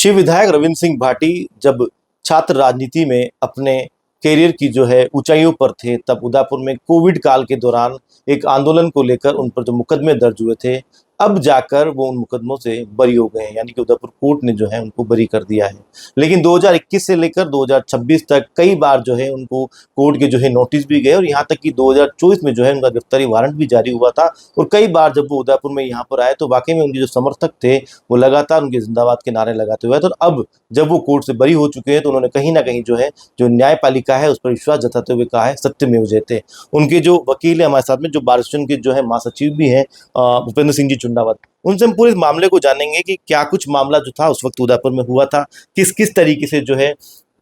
शिव विधायक रविंद्र सिंह भाटी जब छात्र राजनीति में अपने करियर की जो है ऊंचाइयों पर थे, तब उदयपुर में कोविड काल के दौरान एक आंदोलन को लेकर उन पर जो मुकदमे दर्ज हुए थे, अब जाकर वो उन मुकदमों से बरी हो गए हैं। यानी कि उदयपुर कोर्ट ने जो है उनको बरी कर दिया है। लेकिन 2021 से लेकर 2026 तक कई बार जो है उनको कोर्ट के जो है नोटिस भी गए और यहाँ तक कि 2024 में जो है उनका गिरफ्तारी वारंट भी जारी हुआ था। और कई बार जब वो उदयपुर में यहाँ पर आए तो वाकई में उनके जो समर्थक थे वो लगातार उनके जिंदाबाद के नारे लगाते हुए। तो अब जब वो कोर्ट से बरी हो चुके हैं तो उन्होंने कहीं ना कहीं जो है जो न्यायपालिका है उस पर विश्वास जताते हुए कहा है सत्यमेव जयते। उनके जो वकील है हमारे साथ में, जो बार एसोसिएशन के जो है महासचिव भी हैं भूपेंद्र सिंह जी चुंडावत, उनसे हम पूरे इस मामले को जानेंगे कि क्या कुछ मामला जो था उस वक्त उदयपुर में हुआ था, किस किस तरीके से जो है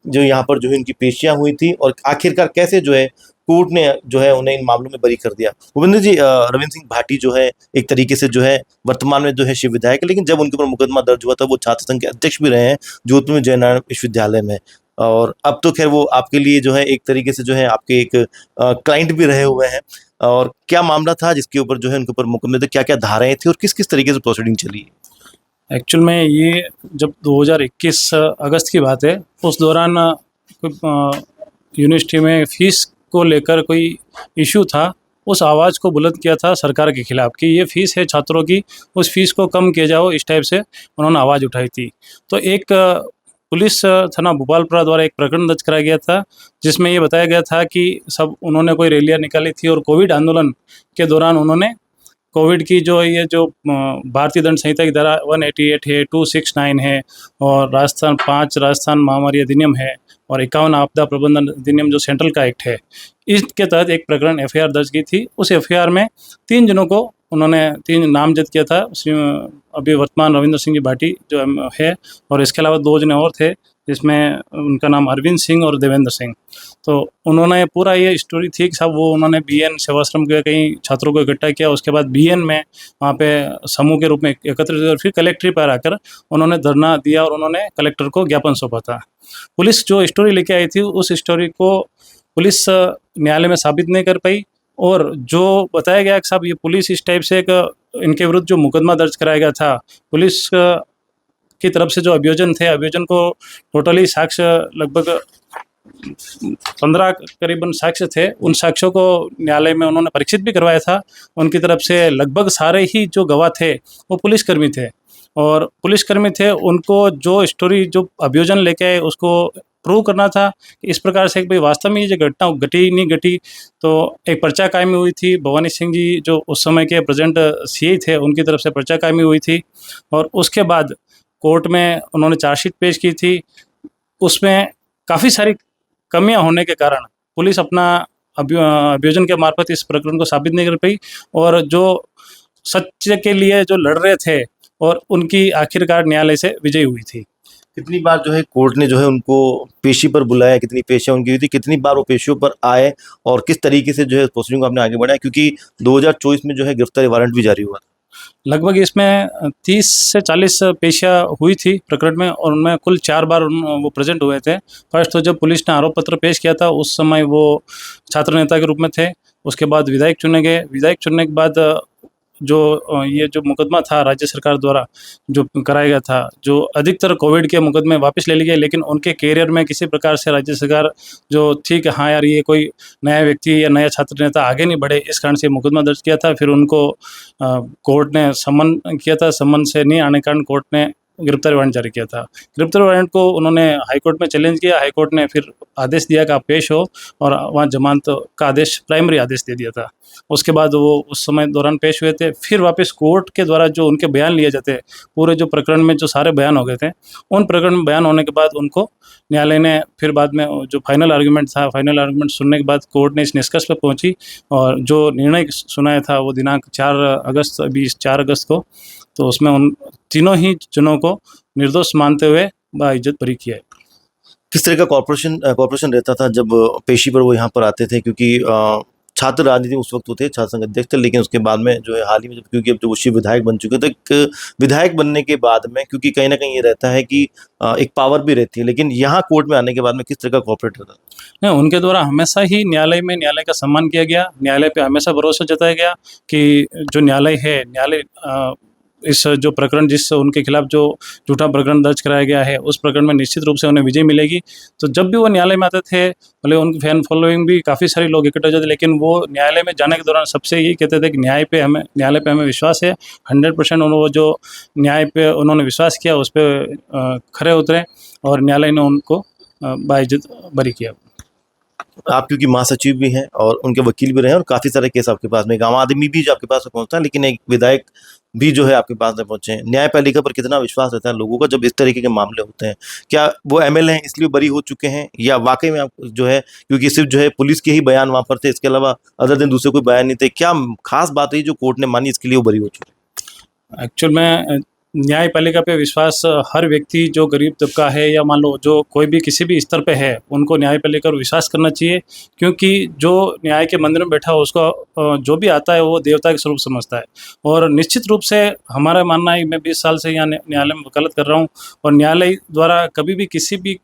जो यहाँ पर जो है इनकी पेशियां हुई थी और आखिरकार कैसे जो है कोर्ट ने जो है उन्हें इन मामलों में बरी कर दिया। भूपेंद्र जी, रविंद्र सिंह भाटी जो है एक तरीके से जो है वर्तमान में जो है शिव विधायक है, लेकिन जब उनके ऊपर मुकदमा दर्ज हुआ था वो छात्र संघ के अध्यक्ष भी रहे हैं जोधपुर में जयनारायण विश्वविद्यालय में। और अब तो खैर वो आपके लिए जो है एक तरीके से जो है आपके एक क्लाइंट भी रहे हुए हैं। और क्या मामला था जिसके ऊपर जो है उनके ऊपर मुकदमे थे, क्या क्या धाराएं थी और किस किस तरीके से प्रोसीडिंग चली? एक्चुअल में ये जब 2021 अगस्त की बात है, उस दौरान यूनिवर्सिटी में फ़ीस को लेकर कोई इशू था। उस आवाज़ को बुलंद किया था सरकार के खिलाफ कि ये फ़ीस है छात्रों की, उस फ़ीस को कम किया जाओ, इस टाइप से उन्होंने आवाज़ उठाई थी। तो एक पुलिस थाना भोपालपुरा द्वारा एक प्रकरण दर्ज कराया गया था, जिसमें ये बताया गया था कि सब उन्होंने कोई रैलियाँ निकाली थी और कोविड आंदोलन के दौरान उन्होंने कोविड की जो भारतीय दंड संहिता की धारा 188 है, 269 है और राजस्थान महामारी अधिनियम है और 51 आपदा प्रबंधन अधिनियम जो सेंट्रल का एक्ट है, इसके तहत एक प्रकरण एफआईआर दर्ज की थी। उस एफआईआर में 3 जनों को उन्होंने 3 नामजद किया था। उसमें अभी वर्तमान रविंद्र सिंह जी भाटी जो है और इसके अलावा 2 जने और थे, जिसमें उनका नाम अरविंद सिंह और देवेंद्र सिंह। तो उन्होंने पूरा ये स्टोरी थी कि साहब वो उन्होंने बीएन सेवाश्रम के कई छात्रों को इकट्ठा किया, उसके बाद बीएन में वहाँ पे समूह के रूप में एकत्रित और फिर कलेक्ट्रेट पर आकर उन्होंने धरना दिया और उन्होंने कलेक्टर को ज्ञापन सौंपा था। पुलिस जो स्टोरी लेके आई थी उस स्टोरी को पुलिस न्यायालय में साबित नहीं कर पाई और जो बताया गया कि साहब ये पुलिस इस टाइप से इनके विरुद्ध जो मुकदमा दर्ज कराया गया था, पुलिस की तरफ से जो अभियोजन थे, अभियोजन को टोटली साक्ष्य लगभग 15 करीबन साक्ष्य थे। उन साक्ष्यों को न्यायालय में उन्होंने परीक्षित भी करवाया था। उनकी तरफ से लगभग सारे ही जो गवाह थे वो पुलिसकर्मी थे और पुलिसकर्मी थे, उनको जो स्टोरी जो अभियोजन लेके आए उसको प्रूव करना था कि इस प्रकार से भाई वास्तव में ये जो घटना घटी नहीं घटी। तो एक पर्चा कायमी हुई थी, भवानी सिंह जी जो उस समय के प्रेजेंट सीआई थे उनकी तरफ से पर्चा कायमी हुई थी और उसके बाद कोर्ट में उन्होंने चार्जशीट पेश की थी। उसमें काफ़ी सारी कमियां होने के कारण पुलिस अपना अभियोजन के मार्फत इस प्रकरण को साबित नहीं कर पाई और जो सत्य के लिए जो लड़ रहे थे और उनकी आखिरकार न्यायालय से विजयी हुई थी। कितनी बार जो है कोर्ट ने जो है उनको पेशी पर बुलाया, कितनी पेशियां उनकी हुई थी, कितनी बार वो पेशियों पर आए और किस तरीके से जो है प्रोसीडिंग को आपने आगे बढ़ाया, क्योंकि 2024 में जो है गिरफ्तारी वारंट भी जारी हुआ? लगभग इसमें 30 से 40 पेशियां हुई थी प्रकरण में और उनमें कुल 4 बार वो प्रेजेंट हुए थे। फर्स्ट तो जब पुलिस ने आरोप पत्र पेश किया था उस समय वो छात्र नेता के रूप में थे। उसके बाद विधायक चुने गए। विधायक चुनने के बाद ये जो मुकदमा था राज्य सरकार द्वारा जो कराया गया था, जो अधिकतर कोविड के मुकदमे वापस ले लिए गए, लेकिन उनके कैरियर में किसी प्रकार से राज्य सरकार जो थी कि हाँ यार ये कोई नया व्यक्ति या नया छात्र नेता आगे नहीं बढ़े, इस कारण से मुकदमा दर्ज किया था। फिर उनको कोर्ट ने समन किया था, समन से नहीं आने के कारण कोर्ट ने गिरफ्तारी वारंट जारी किया था। गिरफ्तारी वारंट को उन्होंने हाईकोर्ट में चैलेंज किया। हाईकोर्ट ने फिर आदेश दिया कि आप पेश हो और वहाँ जमानत का आदेश, प्राइमरी आदेश दे दिया था। उसके बाद वो उस समय दौरान पेश हुए थे। फिर वापस कोर्ट के द्वारा जो उनके बयान लिए जाते, पूरे जो प्रकरण में जो सारे बयान हो गए थे, उन प्रकरण में बयान होने के बाद उनको न्यायालय ने फिर बाद में जो फाइनल आर्गूमेंट था, फाइनल आर्गूमेंट सुनने के बाद कोर्ट ने इस निष्कर्ष पर पहुँची और जो निर्णय सुनाया था वो दिनांक 4 अगस्त, अभी 4 अगस्त को, तो उसमें उन तीनों ही जनों को निर्दोष मानते हुए बाइज्जत बरी किया है। किस तरह का कॉर्पोरेशन रहता था जब पेशी पर वो यहाँ पर आते थे, क्योंकि छात्र राजनीति उस वक्त तो थे, छात्र संघ अध्यक्ष थे, लेकिन उसके बाद में जो है हाल ही में जब, क्योंकि अब जो शिव विधायक बन चुके, तो एक विधायक बनने के बाद में क्योंकि कहीं ना कहीं ये रहता है कि एक पावर भी रहती है, लेकिन यहाँ कोर्ट में आने के बाद में किस तरह का कॉर्पोरेट रहता है? नहीं, उनके द्वारा हमेशा ही न्यायालय का सम्मान किया गया। न्यायालय पे हमेशा भरोसा जताया गया कि जो न्यायालय है, न्यायालय इस जो प्रकरण जिस उनके खिलाफ जो झूठा प्रकरण दर्ज कराया गया है उस प्रकरण में निश्चित रूप से उन्हें विजय मिलेगी। तो जब भी वो न्यायालय में आते थे, भले उनकी फैन फॉलोइंग भी काफ़ी सारे लोग इकट्ठे हो जाते, लेकिन वो न्यायालय में जाने के दौरान सबसे यही कहते थे कि न्यायालय पे हमें विश्वास है। 100% वो जो न्याय पे उन्होंने विश्वास किया उस पर खरे उतरे और न्यायालय ने उनको बाइज्जत बरी किया। आप क्योंकि महासचिव भी हैं और उनके वकील भी रहे हैं और काफ़ी सारे केस आपके पास में, एक आम आदमी भी जो आपके पास में पहुंचता है, लेकिन एक विधायक भी जो है आपके पास में पहुंचे हैं। न्यायपालिका पर कितना विश्वास रहता है लोगों का जब इस तरीके के मामले होते हैं? क्या वो एमएलए हैं इसलिए बरी हो चुके हैं, या वाकई में आप जो है क्योंकि सिर्फ जो है पुलिस के ही बयान वहां पर थे, इसके अलावा अदर दिन दूसरे कोई बयान नहीं थे? क्या खास बात है जो कोर्ट ने मानी इसके लिए वो बरी हो चुके? एक्चुअल में न्यायपालिका पे विश्वास हर व्यक्ति जो गरीब तबका है या मान लो जो कोई भी किसी भी स्तर पे है उनको न्यायपालिका पर विश्वास करना चाहिए, क्योंकि जो न्याय के मंदिर में बैठा हो उसको जो भी आता है वो देवता के स्वरूप समझता है। और निश्चित रूप से हमारा मानना है, मैं 20 साल से यहाँ न्यायालय में वकालत कर रहा हूँ और न्यायालय द्वारा कभी भी किसी भी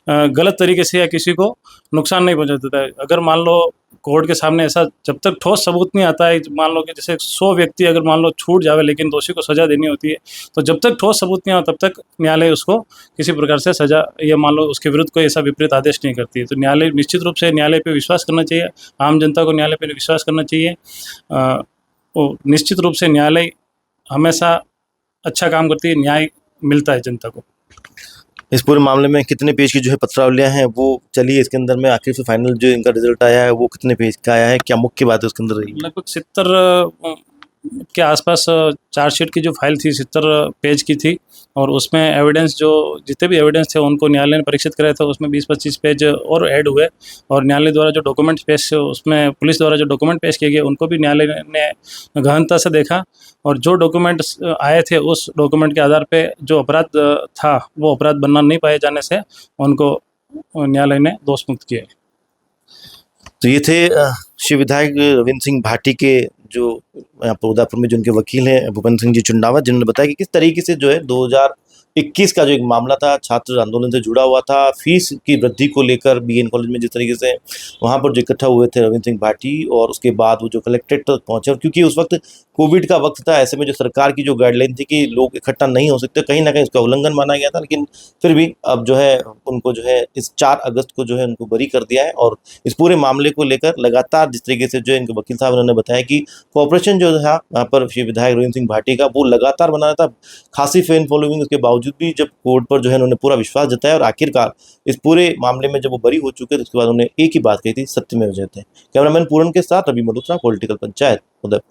गलत तरीके से या किसी को नुकसान नहीं पहुँचा देता है। अगर मान लो कोर्ट के सामने ऐसा जब तक ठोस सबूत नहीं आता है, मान लो कि जैसे 100 व्यक्ति अगर मान लो छूट जावे लेकिन दोषी को सज़ा देनी होती है, तो जब तक ठोस सबूत नहीं आता तब तक न्यायालय उसको किसी प्रकार से सज़ा या मान लो उसके विरुद्ध कोई ऐसा विपरीत आदेश नहीं करती है। तो न्यायालय निश्चित रूप से न्यायालय पे विश्वास करना चाहिए, आम जनता को न्यायालय पे विश्वास करना चाहिए। निश्चित रूप से न्यायालय हमेशा अच्छा काम करती है, न्याय मिलता है जनता को। इस पूरे मामले में कितने पेज की जो है पत्रावलियां हैं वो चली है, इसके अंदर में आखिर से फाइनल जो इनका रिजल्ट आया है वो कितने पेज का आया है, क्या मुख्य बात है उसके अंदर रही? लगभग 70 के आसपास चार्जशीट की जो फाइल थी 70 पेज की थी और उसमें एविडेंस जो जितने भी एविडेंस थे उनको न्यायालय ने परीक्षित कराया था, उसमें 20-25 पेज और ऐड हुए और न्यायालय द्वारा जो डॉक्यूमेंट पेश उसमें पुलिस द्वारा जो डॉक्यूमेंट पेश किए गए उनको भी न्यायालय ने गहनता से देखा और जो डॉक्यूमेंट्स आए थे उस डॉक्यूमेंट के आधार पे जो अपराध था वो अपराध बनना नहीं पाए जाने से उनको न्यायालय ने दोष मुक्त किया। तो ये थे शिव विधायक रविंद्र सिंह भाटी के जो यहाँ पर उदयपुर में जो उनके वकील हैं भूपेंद्र सिंह जी चुंडावत, जिन्होंने बताया कि किस तरीके से जो है 2021 का जो एक मामला था छात्र आंदोलन से जुड़ा हुआ था, फीस की वृद्धि को लेकर बीएन कॉलेज में जिस तरीके से वहाँ पर जो इकट्ठा हुए थे रविंद्र सिंह भाटी और उसके बाद वो जो कलेक्ट्रेट तक पहुँचे, और क्योंकि उस वक्त कोविड का वक्त था, ऐसे में जो सरकार की जो गाइडलाइन थी कि लोग इकट्ठा नहीं हो सकते, कहीं ना कहीं उसका उल्लंघन माना गया था, लेकिन फिर भी अब जो है उनको जो है इस 4 अगस्त को जो है उनको बरी कर दिया है। और इस पूरे मामले को लेकर लगातार जिस तरीके से जो है इनके वकील साहब उन्होंने बताया कि कोऑपरेशन जो था वहाँ पर विधायक रविंद्र सिंह भाटी का वो लगातार बना रहा था, खासी फैन फॉलोइंग उसके बावजूद भी जब कोर्ट पर जो है उन्होंने पूरा विश्वास जताया और आखिरकार इस पूरे मामले में जब वो बरी हो चुके तो उसके बाद उन्होंने एक ही बात कही थी, सत्यमेव जयते। कैमरामैन पूरन के साथ रवि मल्होत्रा, पॉलिटिकल पंचायत उदयपुर।